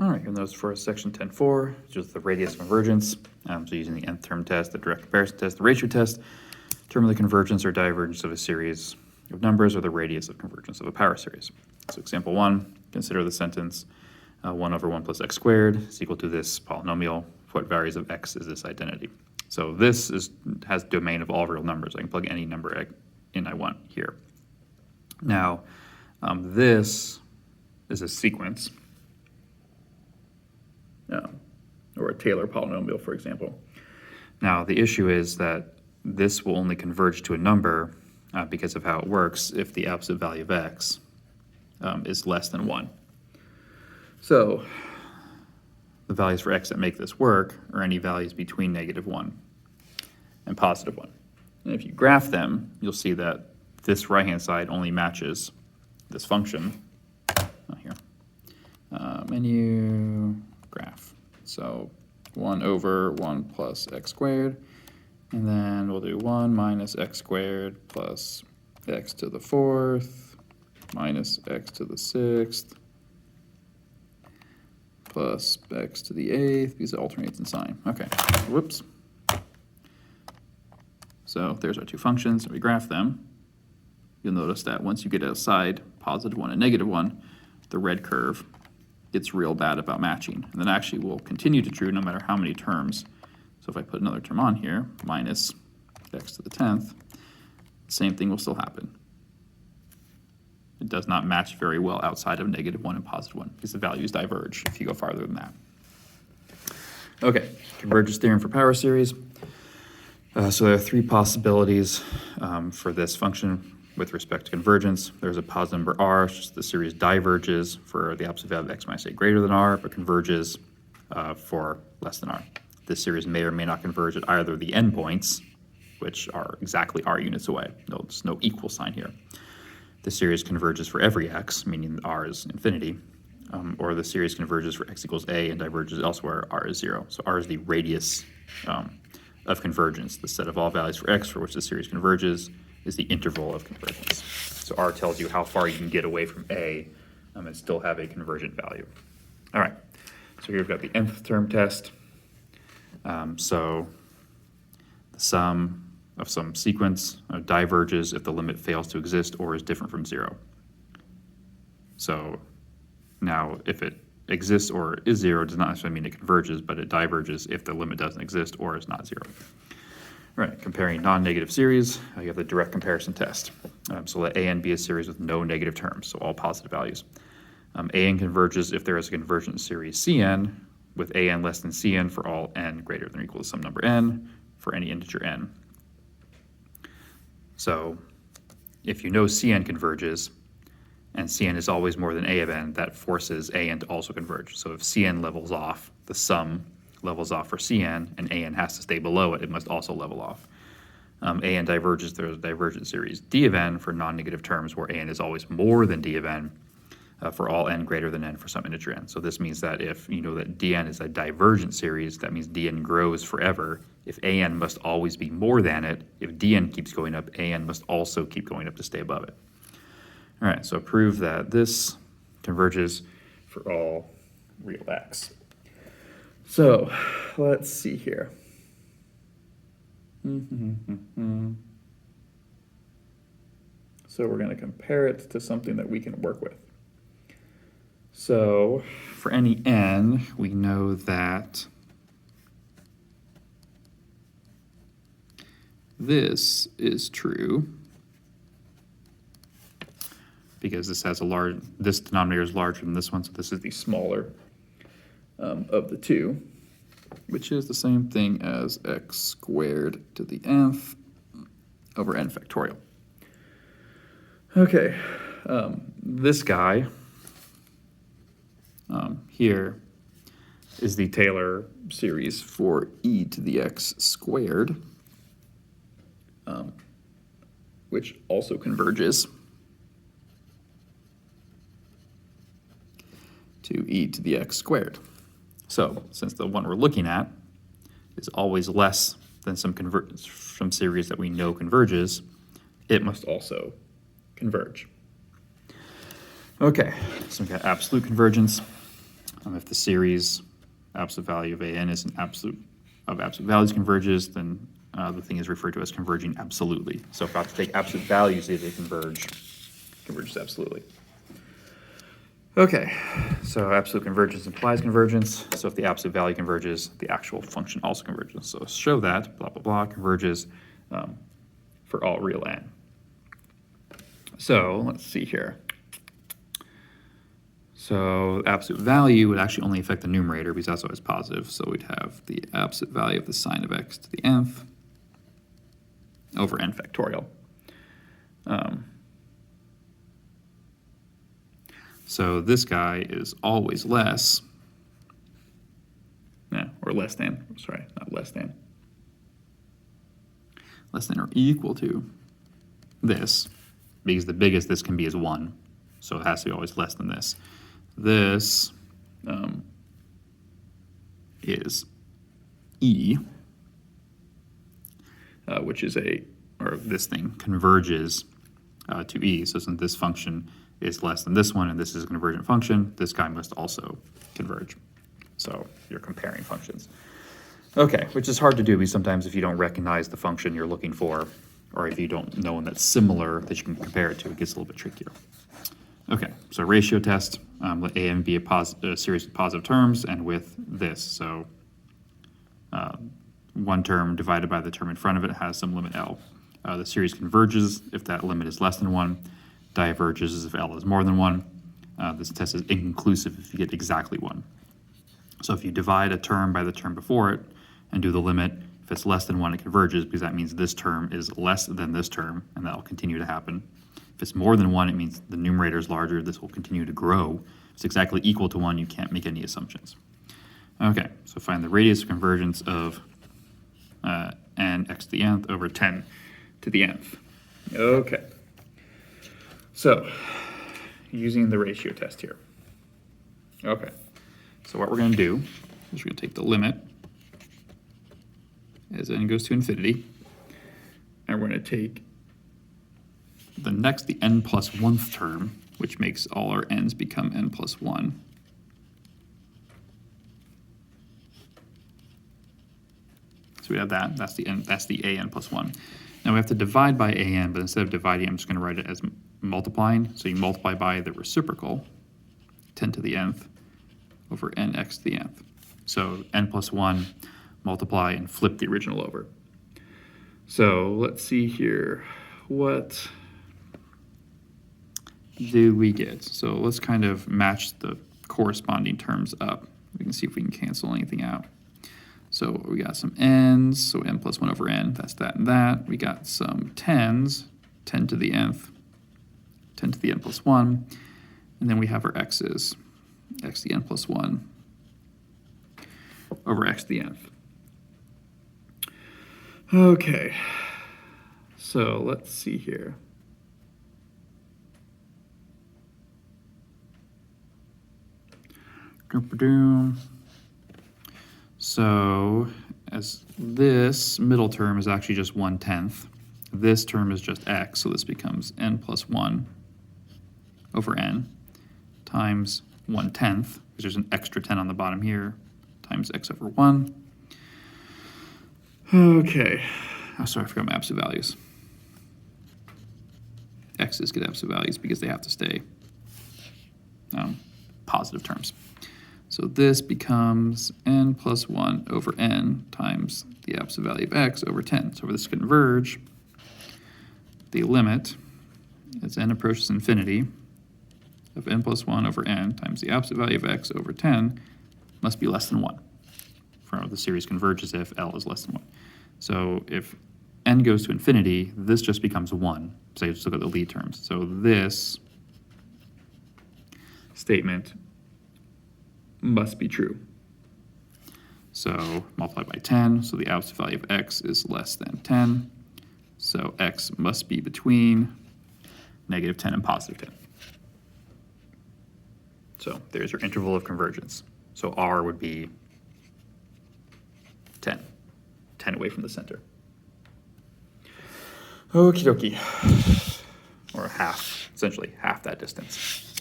All right, you'll notice for section 10.4, which is the radius convergence. So using the nth term test, the direct comparison test, the ratio test, determine the convergence or divergence of a series of numbers or the radius of convergence of a power series. So example 1, consider the sentence 1 over 1 plus x squared is equal to this polynomial. What values of x is this identity? So this has domain of all real numbers. I can plug any number in I want here. Now, this is a sequence, or a Taylor polynomial, for example. Now, the issue is that this will only converge to a number because of how it works if the absolute value of x is less than 1. So the values for x that make this work are any values between -1 and +1. And if you graph them, you'll see that this right-hand side only matches this function. Here, menu, graph. So 1 over 1 plus x squared, and then we'll do 1 minus x squared plus x to the 4th minus x to the 6th plus x to the 8th, because it alternates in sign. Okay, whoops. So there's our two functions, we graph them. You'll notice that once you get outside +1 and -1, the red curve gets real bad about matching. And then actually will continue to true no matter how many terms. So if I put another term on here, minus x to the 10th, the same thing will still happen. It does not match very well outside of -1 and +1 because the values diverge if you go farther than that. Okay, convergence theorem for power series. So there are three possibilities for this function with respect to convergence. There's a positive number r, it's just the series diverges for the absolute value of x minus a greater than r, but converges for less than r. This series may or may not converge at either of the endpoints, which are exactly r units away. There's no equal sign here. The series converges for every x, meaning r is infinity, or the series converges for x equals a and diverges elsewhere, r is 0. So r is the radius of convergence. The set of all values for x for which the series converges is the interval of convergence. So r tells you how far you can get away from a and still have a convergent value. All right, so here we've got the nth term test. So the sum of some sequence diverges if the limit fails to exist or is different from 0. So now if it exists or is 0 does not necessarily mean it converges, but it diverges if the limit doesn't exist or is not 0. All right, comparing non-negative series, you have the direct comparison test. So let a n be a series with no negative terms, so all positive values. A n converges if there is a convergent series Cn with a n less than Cn for all n greater than or equal to some number n for any integer n. So if you know Cn converges, and Cn is always more than a of n, that forces a n to also converge. So if Cn levels off, the sum levels off for Cn, and a n has to stay below it, it must also level off. A n diverges, there's a divergent series d of n for non-negative terms where a n is always more than d of n for all n greater than n for some integer n. So this means that if you know that dn is a divergent series, that means dn grows forever. If a n must always be more than it, if dn keeps going up, a n must also keep going up to stay above it. All right, so prove that this converges for all real x. So let's see here. So we're going to compare it to something that we can work with. So for any n, we know that this is true because this denominator is larger than this one, so this is the smaller of the two, which is the same thing as x squared to the nth over n factorial. Okay, this guy here is the Taylor series for e to the x squared, which also converges to e to the x squared. So since the one we're looking at is always less than some series that we know converges, it must also converge. Okay, so we've got absolute convergence. If the series absolute value of an is an absolute values converges, then the thing is referred to as converging absolutely. So if I have to take absolute values, they converges absolutely. Okay, so absolute convergence implies convergence. So if the absolute value converges, the actual function also converges. So show that blah, blah, blah converges for all real n. So let's see here. So absolute value would actually only affect the numerator because that's always positive. So we'd have the absolute value of the sine of x to the nth over n factorial. So this guy is always less, or less than, sorry, not less than or equal to this, because the biggest this can be is 1. So it has to be always less than this. This is E, which is this thing converges to E. So since this function is less than this one and this is a convergent function, this guy must also converge. So you're comparing functions. Okay, which is hard to do because sometimes if you don't recognize the function you're looking for, or if you don't know one that's similar that you can compare it to, it gets a little bit trickier. Okay, so ratio test, let a and b a series of positive terms, and with this. So one term divided by the term in front of it has some limit L. The series converges if that limit is less than 1, diverges if L is more than 1. This test is inconclusive if you get exactly 1. So if you divide a term by the term before it and do the limit, if it's less than 1, it converges because that means this term is less than this term, and that will continue to happen. If it's more than 1, it means the numerator is larger. This will continue to grow. If it's exactly equal to 1, you can't make any assumptions. Okay, so find the radius of convergence of n x to the nth over 10 to the nth. Okay, so using the ratio test here. Okay, so what we're going to do is we're going to take the limit as n goes to infinity, and we're going to take the n plus 1th term, which makes all our n's become n plus 1. So we have that. That's the an plus 1. Now we have to divide by an, but instead of dividing, I'm just going to write it as multiplying. So you multiply by the reciprocal, 10 to the nth, over nx to the nth. So n plus 1, multiply and flip the original over. So let's see here. What do we get? So let's kind of match the corresponding terms up. We can see if we can cancel anything out. So we got some n's, so n plus 1 over n, that's that and that. We got some 10's, 10 to the nth, 10 to the n plus 1. And then we have our x's, x to the n plus 1 over x to the nth. Okay, so let's see here. So as this middle term is actually just 1/10, this term is just x, so this becomes n plus 1 over n times 1/10, because there's an extra 10 on the bottom here, times x over 1. Okay, oh, sorry, I forgot my absolute values. X's get absolute values because they have to stay positive terms. So this becomes n plus 1 over n times the absolute value of x over 10. So for this to converge, the limit, as n approaches infinity, of n plus 1 over n times the absolute value of x over 10 must be less than 1. For the series converges if L is less than 1. So if n goes to infinity, this just becomes 1. So you just look at the lead terms. So this statement must be true. So multiply by 10, so the absolute value of x is less than 10. So x must be between -10 and +10. So there's your interval of convergence. So R would be 10, 10 away from the center. Okie dokie. Or half, essentially half that distance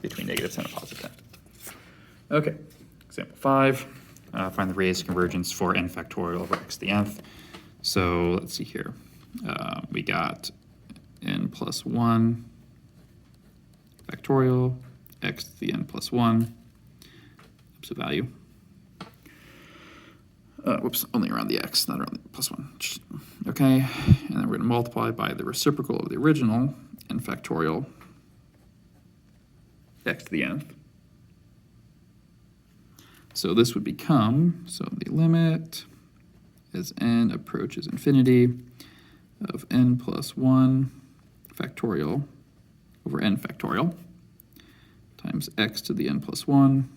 between -10 and +10. Okay, example 5. Find the radius of convergence for n factorial over x to the nth. So let's see here. We got n plus 1 factorial, x to the n plus 1, absolute value. Whoops, only around the x, not around the plus 1. Okay, and then we're going to multiply by the reciprocal of the original, n factorial, x to the nth. So this would become, so the limit as n approaches infinity of n plus 1 factorial over n factorial times x to the n plus 1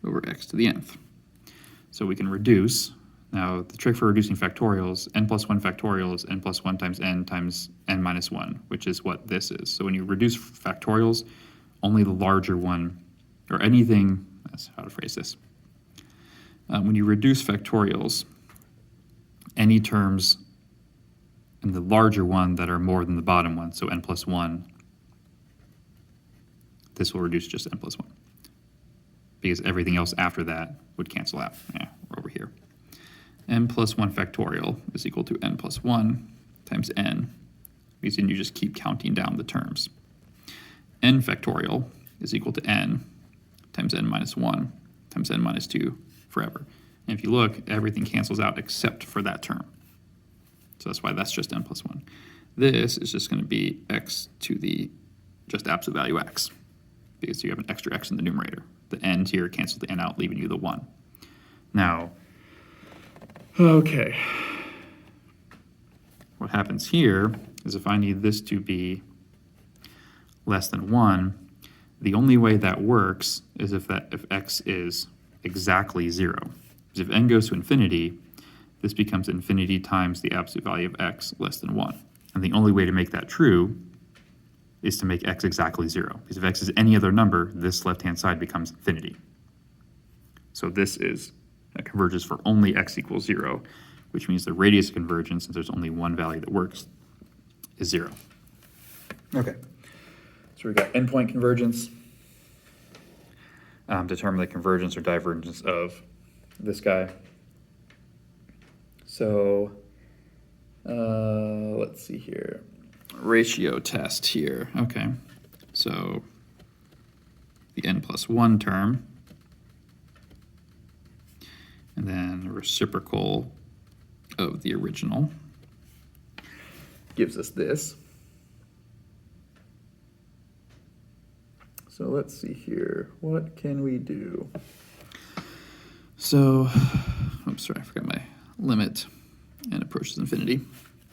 over x to the nth. So we can reduce. Now, the trick for reducing factorials, n plus 1 factorial is n plus 1 times n minus 1, which is what this is. So when you reduce factorials, only the larger one, or anything, that's how to phrase this. When you reduce factorials, any terms in the larger one that are more than the bottom one, so n plus 1, this will reduce just n plus 1. Because everything else after that would cancel out. Yeah, we're over here. N plus 1 factorial is equal to n plus 1 times n, because then you just keep counting down the terms. N factorial is equal to n times n minus 1 times n minus 2 forever. And if you look, everything cancels out except for that term. So that's why that's just n plus 1. This is just going to be x to the just absolute value x, because you have an extra x in the numerator. The n here cancels the n out, leaving you the 1. Now, okay. What happens here is if I need this to be less than 1, the only way that works is if x is exactly 0. Because if n goes to infinity, this becomes infinity times the absolute value of x less than 1. And the only way to make that true is to make x exactly 0. Because if x is any other number, this left-hand side becomes infinity. So this converges for only x equals 0, which means the radius of convergence, since there's only one value that works, is 0. Okay, so we got endpoint convergence. Determine the convergence or divergence of this guy. So let's see here. Ratio test here. Okay, so the n plus 1 term, and then the reciprocal of the original gives us this. So let's see here. What can we do? So, oops, sorry, I forgot my limit and approaches infinity.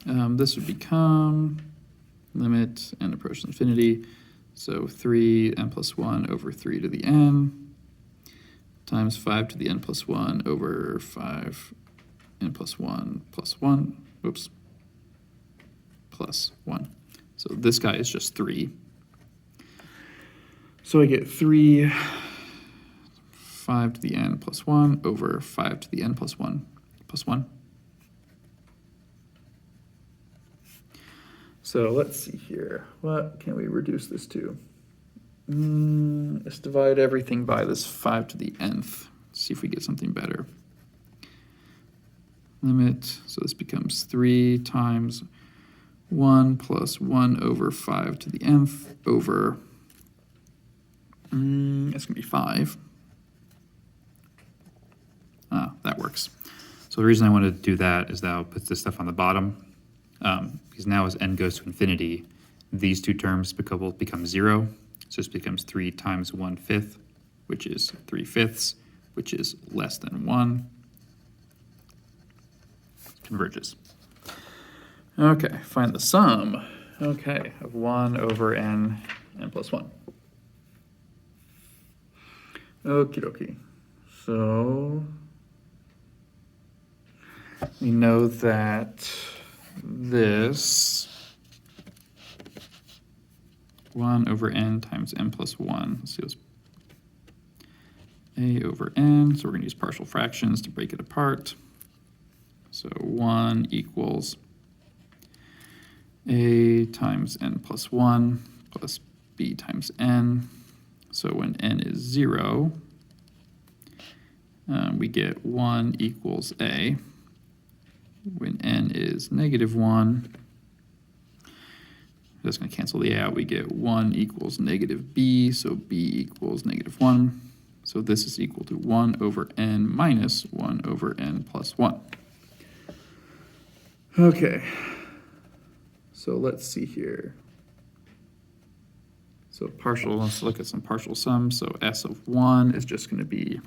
This would become limit and approaches infinity. So 3n plus 1 over 3 to the n times 5 to the n plus 1 over 5n plus 1 plus 1. Oops. Plus 1. So this guy is just 3. So I get 3, 5 to the n plus 1 over 5 to the n plus 1 plus 1. So let's see here. What can we reduce this to? Let's divide everything by this 5 to the nth. See if we get something better. Limit, so this becomes 3 times 1 plus 1 over 5 to the nth over, it's going to be 5. That works. So the reason I want to do that is that I'll put this stuff on the bottom. Because now as n goes to infinity, these two terms become 0. So this becomes 3 times 1/5, which is 3/5, which is less than 1. Converges. Okay, find the sum, okay, of 1 over n plus 1. Okie dokie. So we know that this 1 over n times n plus 1, let's see, it was a over n, so we're going to use partial fractions to break it apart. So 1 equals a times n plus 1 plus b times n So when n is 0, we get 1 equals a. When n is -1, that's going to cancel the a out. We get 1 equals negative b, so b equals -1. So this is equal to 1 over n minus 1 over n plus 1. Okay, so let's see here. So let's look at some partial sums. So s of 1 is just going to be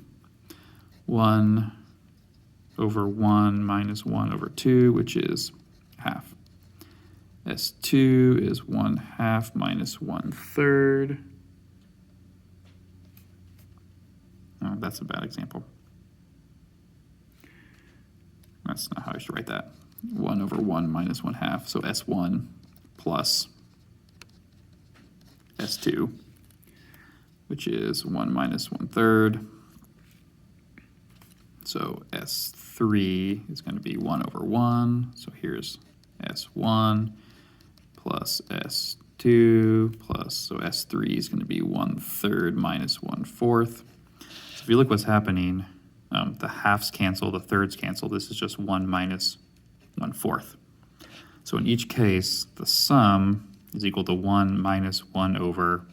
1 over 1 minus 1 over 2, which is half. S2 is 1/2 minus 1/3. Oh, that's a bad example. That's not how I should write that. 1 over 1 minus 1/2. So S1 plus S2, which is 1 minus 1/3. So S3 is going to be 1 over 1. So here's S1 plus S2 plus, so S3 is going to be 1/3 minus 1/4. So if you look what's happening, the halves cancel, the thirds cancel. This is just 1 minus 1/4. So in each case, the sum is equal to 1 minus 1 over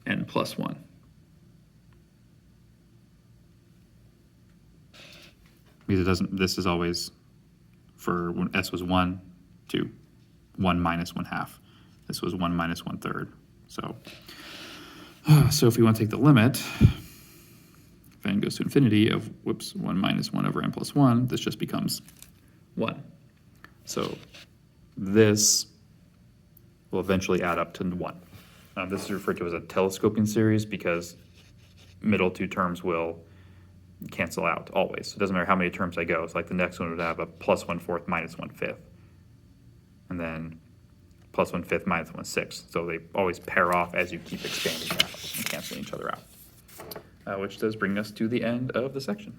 n plus 1. Because it doesn't, this is always, for when s was 1, 2, 1 minus 1/2. This was 1 minus 1/3. So if we want to take the limit, if n goes to infinity of, 1 minus 1 over n plus 1, this just becomes 1. So this will eventually add up to 1. This is referred to as a telescoping series because middle two terms will cancel out always. So it doesn't matter how many terms I go. It's like the next one would have a plus 1/4 minus 1/5. And then plus 1/5 minus 1/6. So they always pair off as you keep expanding out and canceling each other out. Which does bring us to the end of the section.